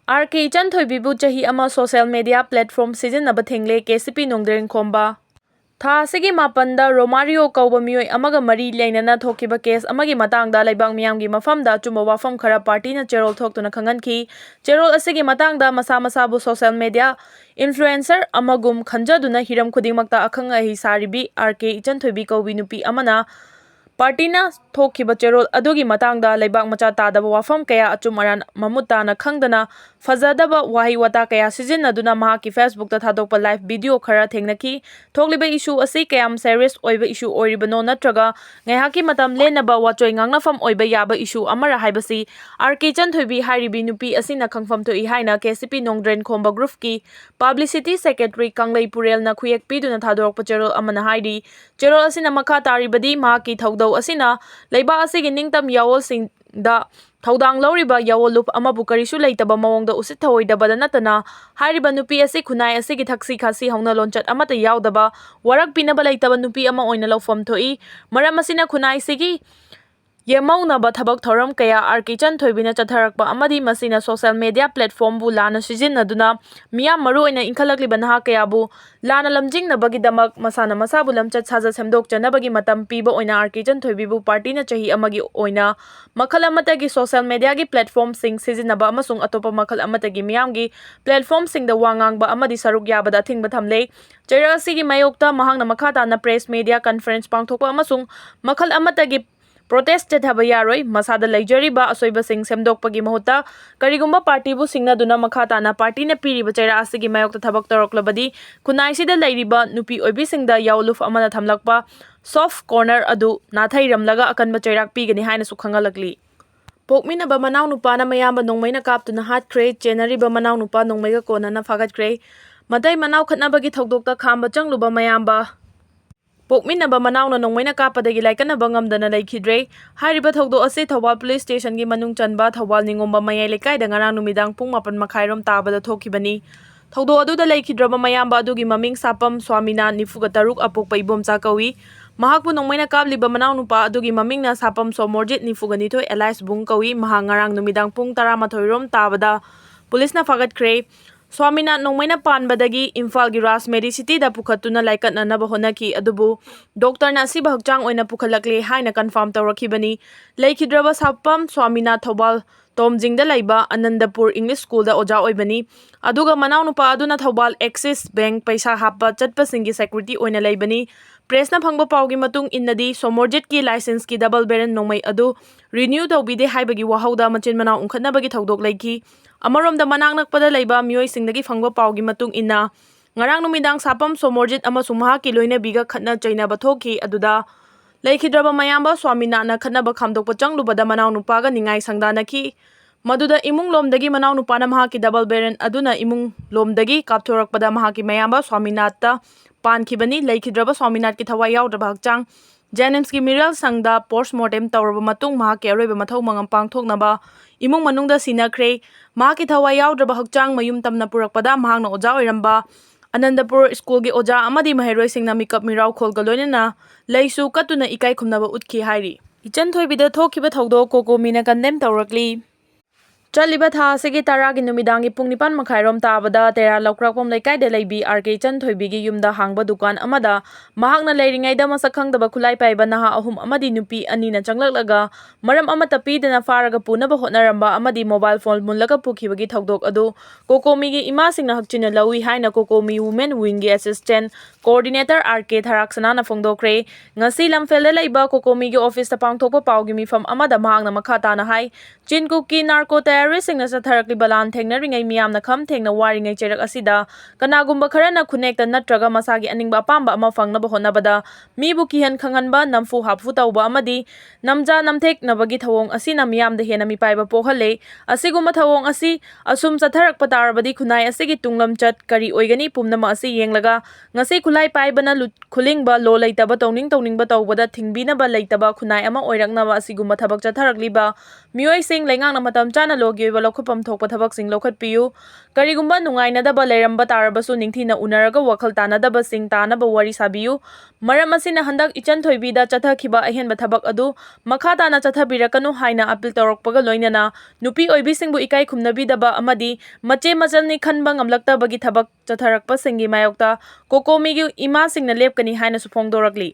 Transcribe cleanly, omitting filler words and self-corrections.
Ichan Thoida chahi ama social media platform sizinaba thingle KCP nongdren khomba tha sigi mapanda Romario kauba mioi amaga mari leinana thokiba case amagi matangda laibang miyamgi mafamda chumba wafam khara party na cherol thoktuna khanganki cherol asigi matangda masa masabu social media influencer amagum khanjaduna hiram khudingmakta akhanga hi saribi Ichan Thoida kaubi nupi amana Partina thokiba cherol adugi matangda laibak macha tadaba wafam kaya achum aran mamutana khangdana fazadaba wahi wata kaya sizinaduna mahaki Facebook ta thadokpa live video khara thengnaki thokliba issue asi kayam serious oiba issue oiribano natraga ngaihaki matam lenaba wachoi ngangnafam oiba yaba issue amara haibasi Ichan Thoida hairibi nupi asina khangfam toi haina KCP nongdren khomba group ki publicity secretary Kanglei Purel na khuyek piduna thadokpa cherol amana hairi cherol asina makha taribadi mahaki thauda asina leiba asigi ningtam yawol singda thaudang loriba yawolup amabu karisu leitaba mawongda usit thaoidaba natana hairiba nupi asi khunai asigi thaksi khasi hauna lonchat amata yawdaba warak pinaba leitaba nupi ama oina lofam thoi maram asina khunai sigi Yemaunaba thabak thoram kaya Ichan Thoida chatharakpa amadi masina social media platform bu lana sizinaduna miyam maruoina inkhalakliba naha kaya bu lana lamjingnabagi damak masana masabu lamchat saja semdok chanabagi matam piba oina Ichan Thoida bu party na chahi amagi oina makhal amatagi social media gi platform sing sizinaba amasung atopa makhal amatagi miyamgi platform sing da wangangba amadi saruk yabada Athingba Thamle Chera sigi mayokta mahangna makhata na press media conference pangthokpa amasung makhal amatagi protest thaba yaroi masada leijariba asoiba sing semdokpagi mahuta karigumba party bu singnaduna makhata na party na piriba chaira asigi mayokta thabak toroklabadi kunai sida leiriba nupi oibi singda yawluf amana thamlakpa soft corner adu nathairamlaga akanba chairak pigani haina sukhangalakli pokminaba manaw nupa na mayamba nongmaina kaptuna Hatkhre chenariba manaw nupa nongmaiga kona na fagatkhre matai manaw khatnabagi thokdokta khamba changluba mayamba Pokminaba manawna nongmaina kapadagi laikanaba ngamdana leikidre hairiba thokdo ase Thawal police station gi manung chanba Thawal ningomba mayai lekaida ngarang numidang pung 4 makhairom tabada thokibani thokdo aduda leikidraba mayamba adugi maming sapam swamina 93 apokpa ibomcha kawi mahakpu nongmaina kabliba manaw nupa adugi mamingna sapam somorjit 92 Elias bung kawi maha ngarang numidang pung 13 rom tabada police na fagatkhre Swamina nongmaina panbadagi Imphal gi Rajmeri City da pukhatuna laikatna naba honaki adubu doctor na si bahakchang oina pukhalakle haina confirm tawrakhibani leikidraba sapam Swamina Thobal Tomjingda laiba Anandapur English School da oja oibani aduga manaw nupa aduna Thobal Axis Bank paisa happa chatpa singi security oina laibani press na phangba pawgi matung innadi somorjet ki license ki double barrel nongmai adu renew tawbide haibagi wahauda machin manaw unkhatnabagi thaudok laiki Amaromda manang nakpada laiba mioi singdagi phangba pawgi matung inna ngarang numidang sapam somorjit amasung mahaki loina biga khatna chaina bathoki aduda leikidraba mayamba swamina na khatnaba khamdokpa changlubada manaw nupaga ningai sangdanaki maduda imung lomdagi manaw nupana mahaki double barrel aduna imung lomdagi kapthorakpada mahaki mayamba swaminata pankibani leikidraba swaminat ki thawai yawdraba hakchang Janims ki Miral Sangda postmortem tawraba matung mahaki aroiba mathau mangam pangthoknaba imung manungda sinakhre mahaki thawai yawdraba hakchang mayum tamna purakpada mahangna oja oiramba Anandapur School gi oja amadi maheroi singna mikap mirau kholga loinana leisu katuna ikai khumnaba utkhi hairi Ichan Thoida thokiba thawdo kokomina kandem tawrakli Chaliba tha sigi taragi numidangi pung 9 makhairom tabada tera lokrakpom leikaida leibi Ichan Thoida gi yumda hangba dukan amada mahakna leiringaida masakhangdaba khulai paiba naha ahum amadi nupi ani na changlaklaga maram amata pidana faraga punaba hotnaramba amadi mobile phone munlaga pukhibagi thawdok adu kokomi gi ima singna hakchina lawi haina kokomi women wing gi assistant coordinator Tharaksana na phongdokre ngasi lamfelde leiba kokomi gi office ta pangthokpa pawgi mifam amada mahakna makhata na hai chinkuki narco terrorist na satharakli balan thengnaringai miyamna kham thengna waringai cherak asida kanagumba kharana khunekta natraga masagi aningba pamba ama fangnaba honabada mibu kihan khanganba namfu hapfu tawba amadi namja namthek nabagi thawong asina miyamda hena mipaiba pokhale asiguma thawong asi asum satharak patarabadi khunai asigi tunglam chat kari oigani pumnama asi yenglaga ngasi khulai paibana khulingba lo leitaba tawningba tawbada thingbinaba leitaba khunai ama oiraknaba asiguma thabak chatharakliba ꯃꯤꯑꯣꯏꯁꯤꯡ ꯂꯩꯉꯥꯛꯅ ꯃꯇꯝ ꯆꯥꯅ ꯂꯣꯒꯤ ꯑꯣꯏꯕ ꯂꯧꯈꯠꯐꯝ ꯊꯣꯛꯄ ꯊꯕꯛꯁꯤꯡ ꯂꯧꯈꯠꯄꯤꯌꯨ꯫ ꯀꯔꯤꯒꯨꯝꯕ ꯅꯨꯡꯉꯥꯏꯅꯗꯕ ꯂꯩꯔꯝꯕ ꯇꯥꯔꯕꯁꯨ ꯅꯤꯡꯊꯤꯅ ꯎꯅꯔꯒ ꯋꯥꯈꯜ ꯇꯥꯅꯗꯕꯁꯤꯡ ꯇꯥꯅꯕ ꯋꯥꯔꯤ ꯁꯥꯕꯤꯌꯨ꯫ ꯃꯔꯝ ꯑꯁꯤꯅ ꯍꯟꯗꯛ ꯏꯆꯟ ꯊꯣꯏꯕꯤꯗ ꯆꯠꯊꯈꯤꯕ ꯑꯍꯦꯟꯕ ꯊꯕꯛ ꯑꯗꯨ ꯃꯈꯥ ꯇꯥꯅ ꯆꯠꯊꯕꯤꯔꯛꯀꯅꯨ ꯍꯥꯏꯅ ꯑꯄꯤꯜ ꯇꯧꯔꯛꯄꯒ ꯂꯣꯏꯅꯅ ꯅꯨꯄꯤ ꯑꯣꯏꯕꯤꯁꯤꯡꯕꯨ ꯏꯀꯥꯏ ꯈꯨꯝꯅꯕꯤꯗꯕ ꯑꯃꯗꯤ ꯃꯆꯦ ꯃꯆꯜꯅꯤ ꯈꯟꯕ ꯉꯝꯂꯛꯇꯕꯒꯤ ꯊꯕꯛ ꯆꯠꯊꯔꯛꯄꯁꯤꯡꯒꯤ ꯃꯥꯌꯣꯛꯇ ꯀꯣꯀꯣꯃꯤꯒꯤ ꯏꯃꯥꯁꯤꯡꯅ ꯂꯦꯞꯀꯅꯤ ꯍꯥꯏꯅꯁꯨ ꯐꯣꯡꯗꯣꯔꯛꯂꯤ꯫